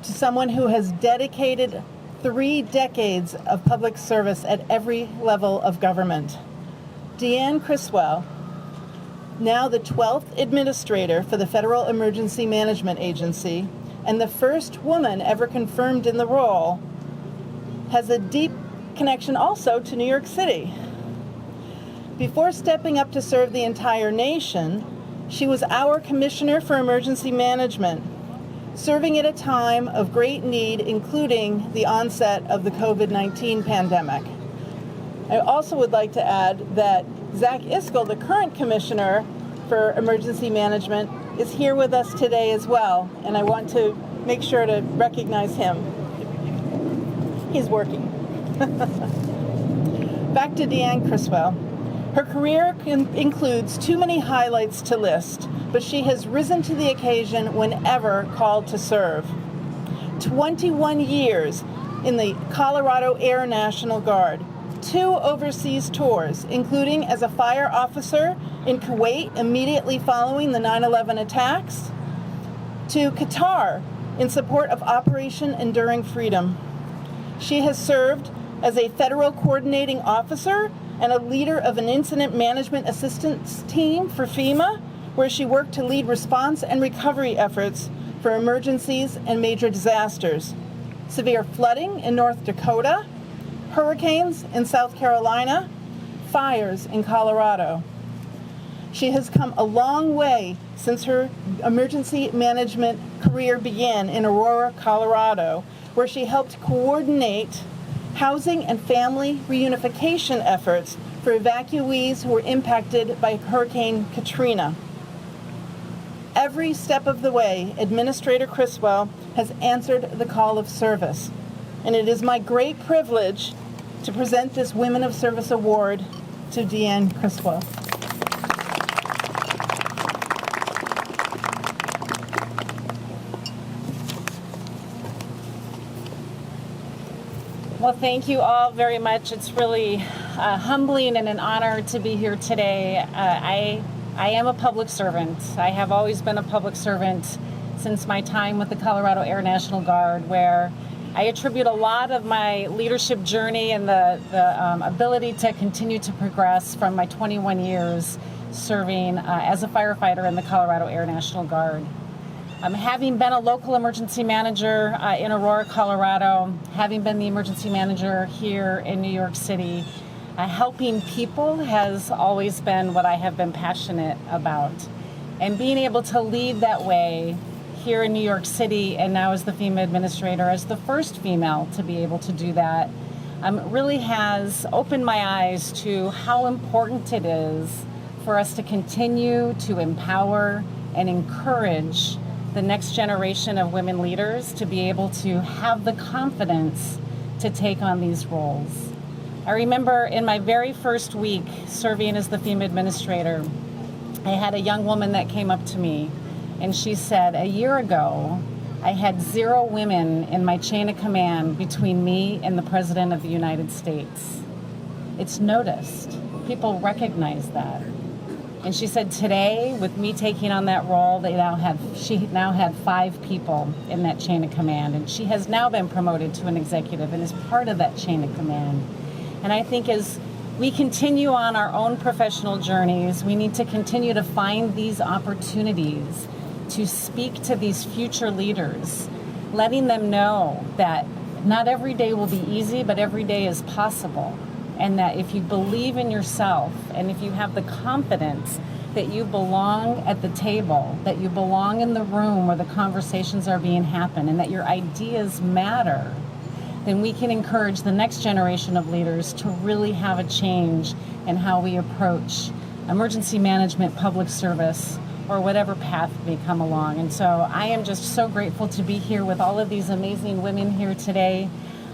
to someone who has dedicated 3 decades of public service at every level of government. Deanne Criswell, now the 12th administrator for the Federal Emergency Management Agency and the first woman ever confirmed in the role, has a deep connection also to New York City. Before stepping up to serve the entire nation, she was our Commissioner for Emergency Management, serving at a time of great need, including the onset of the COVID-19 pandemic. I also would like to add that Zach Iskell, the current Commissioner for Emergency Management, is here with us today as well, and I want to make sure to recognize him. He's working. Back to Deanne Criswell. Her career includes too many highlights to list, but she has risen to the occasion whenever called to serve. 21 years in the Colorado Air National Guard, 2 overseas tours, including as a fire officer in Kuwait immediately following the 9/11 attacks, to Qatar in support of Operation Enduring Freedom. She has served as a federal coordinating officer and a leader of an incident management assistance team for FEMA, where she worked to lead response and recovery efforts for emergencies and major disasters. Severe flooding in North Dakota, hurricanes in South Carolina, fires in Colorado. She has come a long way since her emergency management career began in Aurora, Colorado, where she helped coordinate housing and family reunification efforts for evacuees who were impacted by Hurricane Katrina. Every step of the way, Administrator Criswell has answered the call of service, and it is my great privilege to present this Women of Service Award to Deanne Criswell. Well, thank you all very much. It's really humbling and an honor to be here today. I am a public servant. I have always been a public servant since my time with the Colorado Air National Guard, where I attribute a lot of my leadership journey and the ability to continue to progress from my 21 years serving as a firefighter in the Colorado Air National Guard. Having been a local emergency manager in Aurora, Colorado, having been the emergency manager here in New York City, helping people has always been what I have been passionate about. And being able to lead that way here in New York City, and now as the FEMA administrator, as the first female to be able to do that, really has opened my eyes to how important it is for us to continue to empower and encourage the next generation of women leaders to be able to have the confidence to take on these roles. I remember in my very first week serving as the FEMA administrator, I had a young woman that came up to me and she said, a year ago, I had 0 women in my chain of command between me and the President of the United States. It's noticed. People recognize that. And she said today, with me taking on that role, she now had 5 people in that chain of command, and she has now been promoted to an executive and is part of that chain of command. And I think as we continue on our own professional journeys, we need to continue to find these opportunities to speak to these future leaders, letting them know that not every day will be easy, but every day is possible. And that if you believe in yourself and if you have the confidence that you belong at the table, that you belong in the room where the conversations are being happened, and that your ideas matter, then we can encourage the next generation of leaders to really have a change in how we approach emergency management, public service, or whatever path we come along. And so I am just so grateful to be here with all of these amazing women here today.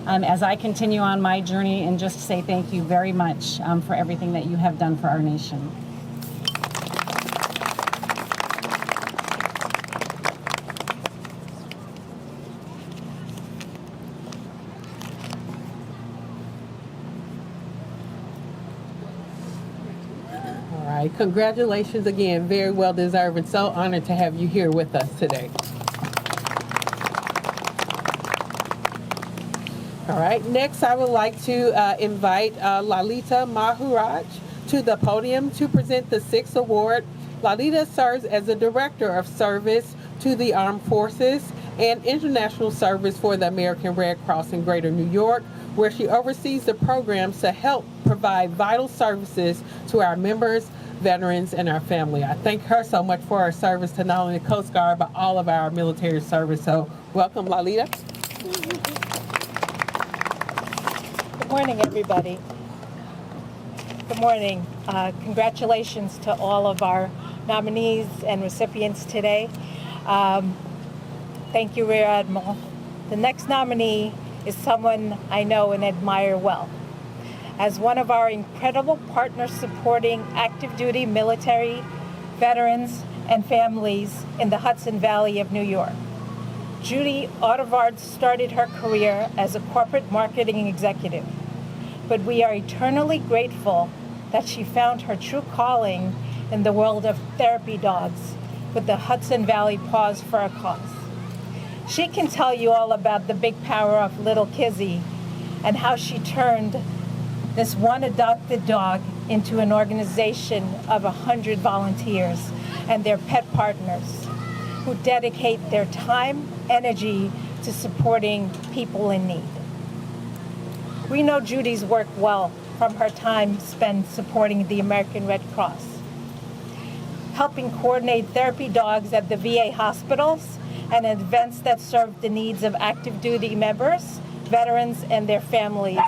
As I continue on my journey, and just say thank you very much for everything that you have done for our nation. All right, congratulations again, very well deserved, and so honored to have you here with us today. All right, next I would like to invite Lalita Maharaj to the podium to present the 6th award. Lalita serves as the Director of Service to the Armed Forces and International Service for the American Red Cross in Greater New York, where she oversees the programs to help provide vital services to our members, veterans, and our family. I thank her so much for her service to not only the Coast Guard, but all of our military service. So welcome, Lalita. Good morning, everybody. Good morning. Congratulations to all of our nominees and recipients today. Thank you, Rear Admiral. The next nominee is someone I know and admire well. as one of our incredible partners supporting active duty military, veterans, and families in the Hudson Valley of New York. Judy Audevard started her career as a corporate marketing executive, but we are eternally grateful that she found her true calling in the world of therapy dogs with the Hudson Valley Paws for a Cause. She can tell you all about the big power of little Kizzy and how she turned this one adopted dog into an organization of 100 volunteers and their pet partners who dedicate their time, energy to supporting people in need. We know Judy's work well from her time spent supporting the American Red Cross, helping coordinate therapy dogs at the VA hospitals and events that serve the needs of active duty members, veterans, and their families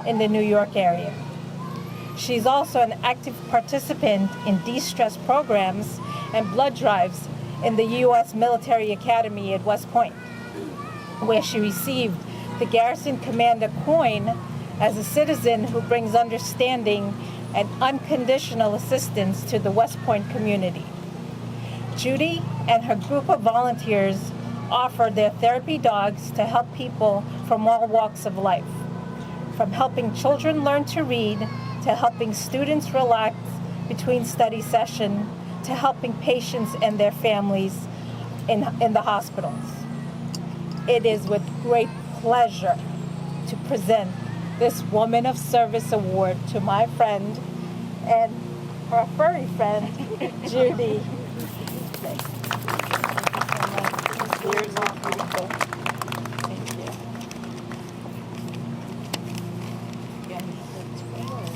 in the New York area. She's also an active participant in de-stress programs and blood drives in the U.S. Military Academy at West Point, where she received the Garrison Commander Coin as a citizen who brings understanding and unconditional assistance to the West Point community. Judy and her group of volunteers offer their therapy dogs to help people from all walks of life, from helping children learn to read, to helping students relax between study sessions, to helping patients and their families in the hospitals. It is with great pleasure to present this Woman of Service Award to my friend and her furry friend, Judy. Thank you. Yours is beautiful. Thank you.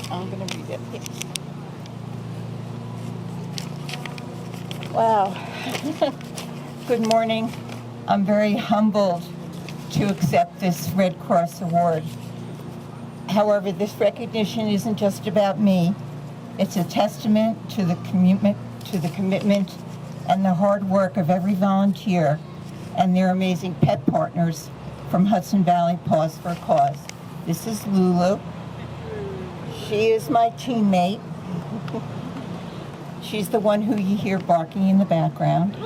I'm going to read it. Wow. Good morning. I'm very humbled to accept this Red Cross Award. However, this recognition isn't just about me. It's a testament to the commitment and the hard work of every volunteer and their amazing pet partners from Hudson Valley Paws for a Cause. This is Lulu. She is my teammate. She's the one who you hear barking in the background.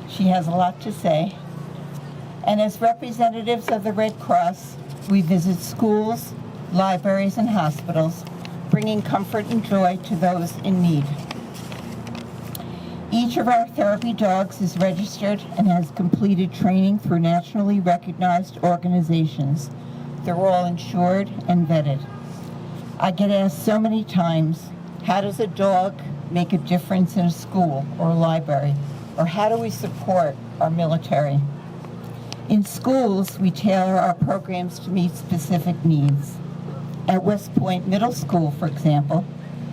She has a lot to say. And as representatives of the Red Cross, we visit schools, libraries, and hospitals, bringing comfort and joy to those in need. Each of our therapy dogs is registered and has completed training through nationally recognized organizations. They're all insured and vetted. I get asked so many times, how does a dog make a difference in a school or a library? Or how do we support our military? In schools, we tailor our programs to meet specific needs. At West Point Middle School, for example,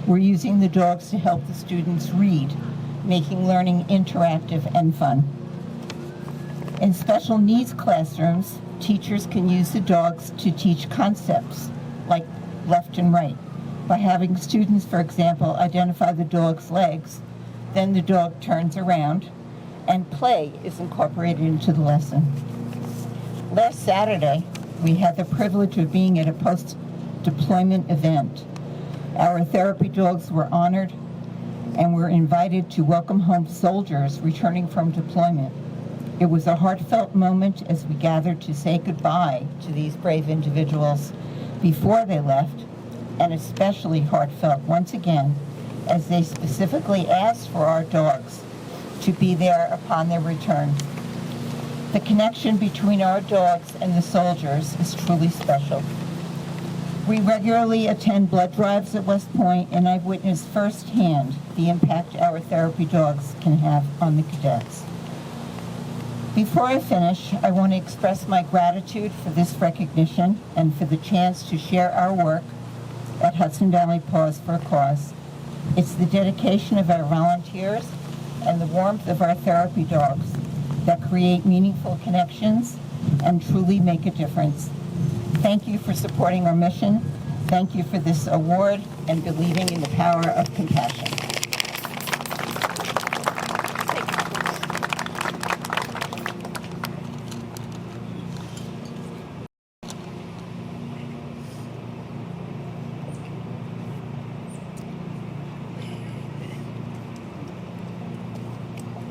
we're using the dogs to help the students read, making learning interactive and fun. In special needs classrooms, teachers can use the dogs to teach concepts like left and right by having students, for example, identify the dog's legs, then the dog turns around, and play is incorporated into the lesson. Last Saturday, we had the privilege of being at a post-deployment event. Our therapy dogs were honored and were invited to welcome home soldiers returning from deployment. It was a heartfelt moment as we gathered to say goodbye to these brave individuals before they left, and especially heartfelt once again as they specifically asked for our dogs to be there upon their return. The connection between our dogs and the soldiers is truly special. We regularly attend blood drives at West Point, and I've witnessed firsthand the impact our therapy dogs can have on the cadets. Before I finish, I want to express my gratitude for this recognition and for the chance to share our work at Hudson Valley Paws for a Cause. It's the dedication of our volunteers and the warmth of our therapy dogs that create meaningful connections and truly make a difference. Thank you for supporting our mission. Thank you for this award and believing in the power of compassion.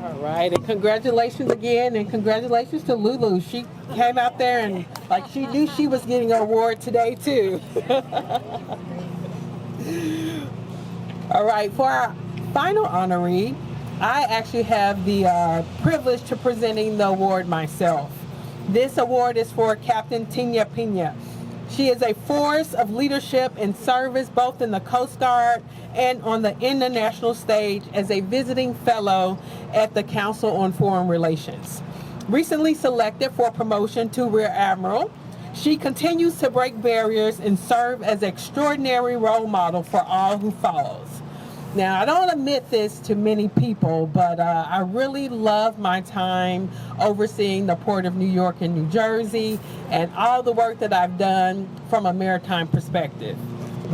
All right, and congratulations again, and congratulations to Lulu. She came out there and like she knew she was getting an award today too. All right, for our final honoree, I actually have the privilege to presenting the award myself. This award is for Captain Peña. She is a force of leadership and service both in the Coast Guard and on the international stage as a visiting fellow at the Council on Foreign Relations. Recently selected for promotion to Rear Admiral, she continues to break barriers and serve as an extraordinary role model for all who follows. Now, I don't admit this to many people, but I really love my time overseeing the Port of New York and New Jersey and all the work that I've done from a maritime perspective.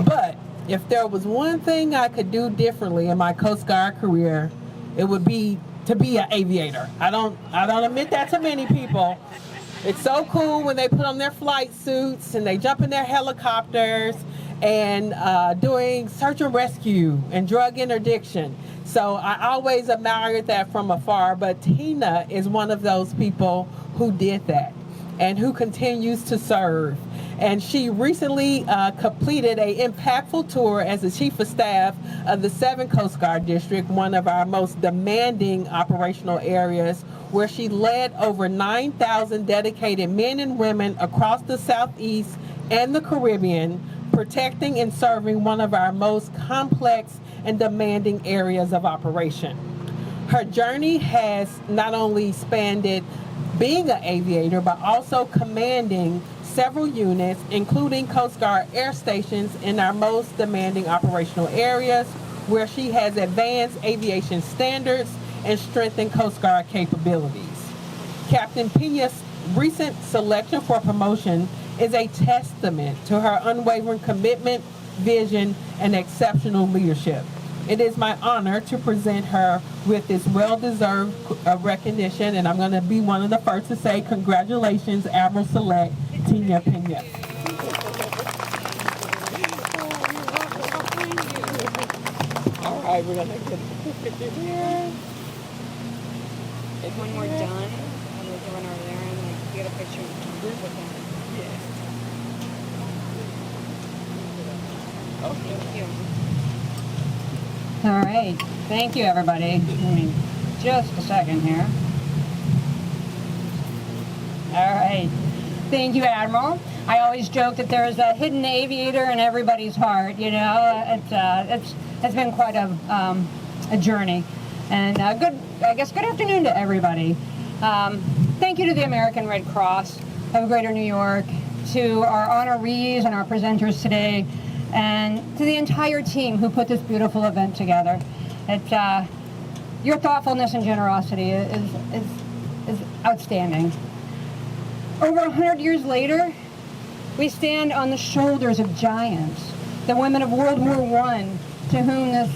But if there was one thing I could do differently in my Coast Guard career, it would be to be an aviator. I don't admit that to many people. It's so cool when they put on their flight suits and they jump in their helicopters and doing search and rescue and drug interdiction. So I always admired that from afar, but Tina is one of those people who did that and who continues to serve. And she recently completed an impactful tour as the Chief of Staff of the 7th Coast Guard District, one of our most demanding operational areas, where she led over 9,000 dedicated men and women across the Southeast and the Caribbean, protecting and serving one of our most complex and demanding areas of operation. Her journey has not only spanned being an aviator, but also commanding several units, including Coast Guard air stations in our most demanding operational areas, where she has advanced aviation standards and strengthened Coast Guard capabilities. Captain Peña's recent selection for promotion is a testament to her unwavering commitment, vision, and exceptional leadership. It is my honor to present her with this well-deserved recognition, and I'm going to be one of the first to say congratulations, Admiral Select Peña. All right, we're going to get a picture here. When we're done, and we're doing over there, and like, get a picture with them. Oh, thank you. All right. Thank you, everybody. Just a second here. All right. Thank you, Admiral. I always joke that there's a hidden aviator in everybody's heart. You know, it's been quite a journey. And good afternoon to everybody. Thank you to the American Red Cross of Greater New York, to our honorees and our presenters today, and to the entire team who put this beautiful event together. Your thoughtfulness and generosity is outstanding. Over 100 years later, we stand on the shoulders of giants, the women of World War I, to whom this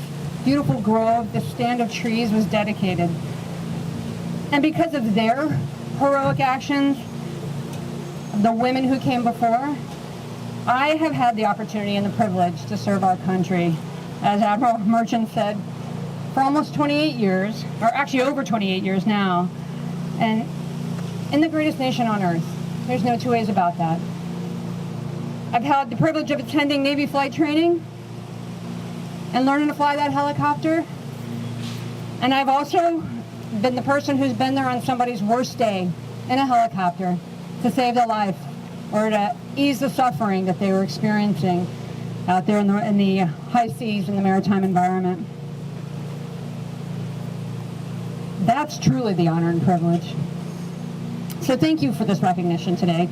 beautiful grove, this stand of trees, was dedicated. And because of their heroic actions, the women who came before, I have had the opportunity and the privilege to serve our country, as Admiral Merchant said, for almost 28 years, or actually over 28 years now, and in the greatest nation on earth. There's no two ways about that. I've had the privilege of attending Navy flight training and learning to fly that helicopter. And I've also been the person who's been there on somebody's worst day in a helicopter to save their life or to ease the suffering that they were experiencing out there in the high seas in the maritime environment. That's truly the honor and privilege. So thank you for this recognition today.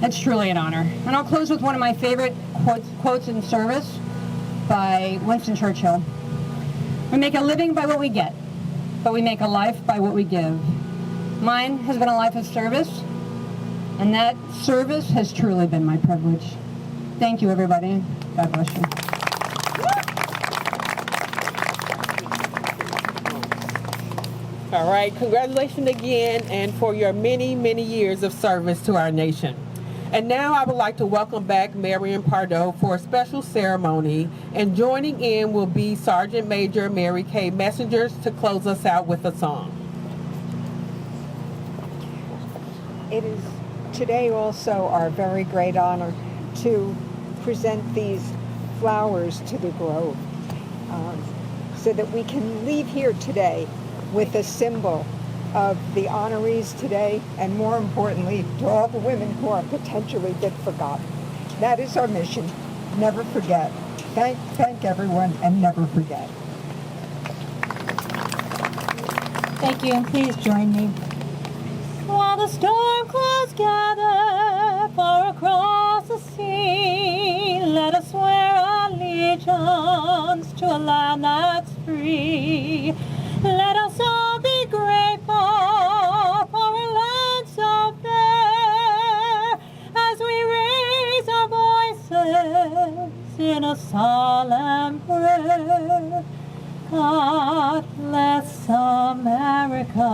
It's truly an honor. And I'll close with one of my favorite quotes in service by Winston Churchill. We make a living by what we get, but we make a life by what we give. Mine has been a life of service, and that service has truly been my privilege. Thank you, everybody. God bless you. All right, congratulations again, and for your many, many years of service to our nation. And now I would like to welcome back Marion Pardo for a special ceremony, and joining in will be Sergeant Major MaryKay Messengers to close us out with a song. It is today also our very great honor to present these flowers to the Grove, so that we can leave here today with a symbol of the honorees today, and more importantly, to all the women who are potentially been forgotten. That is our mission. Never forget. Thank everyone, and never forget. Thank you, and please join me. While the storm clouds gather far across the sea, let us swear allegiance to a land that's free. Let us all be grateful for a land so fair, as we raise our voices in a solemn prayer. God bless America,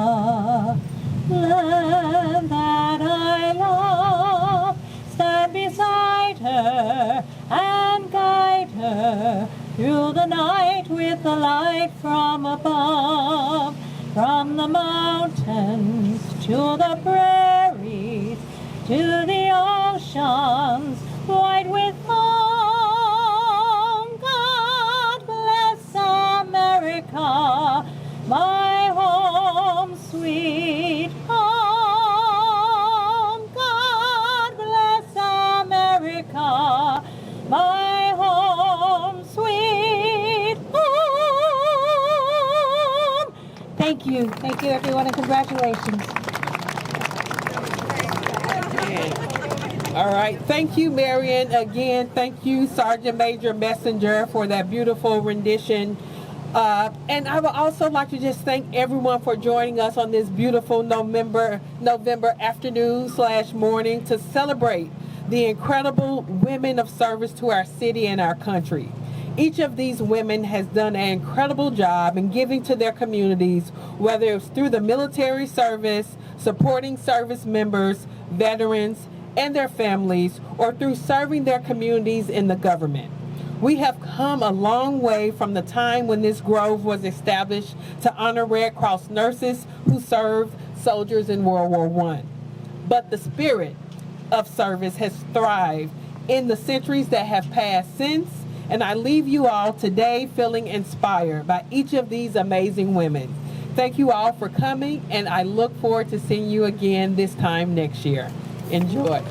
land that I love. Stand beside her and guide her through the night with the light from above. From the mountains to the prairies, to the oceans white with foam. God bless America, my home, sweet home. God bless America, my home, sweet home. Thank you everyone, and congratulations. All right, thank you, Marion. Again, thank you, Sergeant Major Messenger, for that beautiful rendition. And I would also like to just thank everyone for joining us on this beautiful November afternoon/morning to celebrate the incredible women of service to our city and our country. Each of these women has done an incredible job in giving to their communities, whether it's through the military service, supporting service members, veterans, and their families, or through serving their communities in the government. We have come a long way from the time when this grove was established to honor Red Cross nurses who served soldiers in World War I. But the spirit of service has thrived in the centuries that have passed since, and I leave you all today feeling inspired by each of these amazing women. Thank you all for coming, and I look forward to seeing you again this time next year. Enjoy.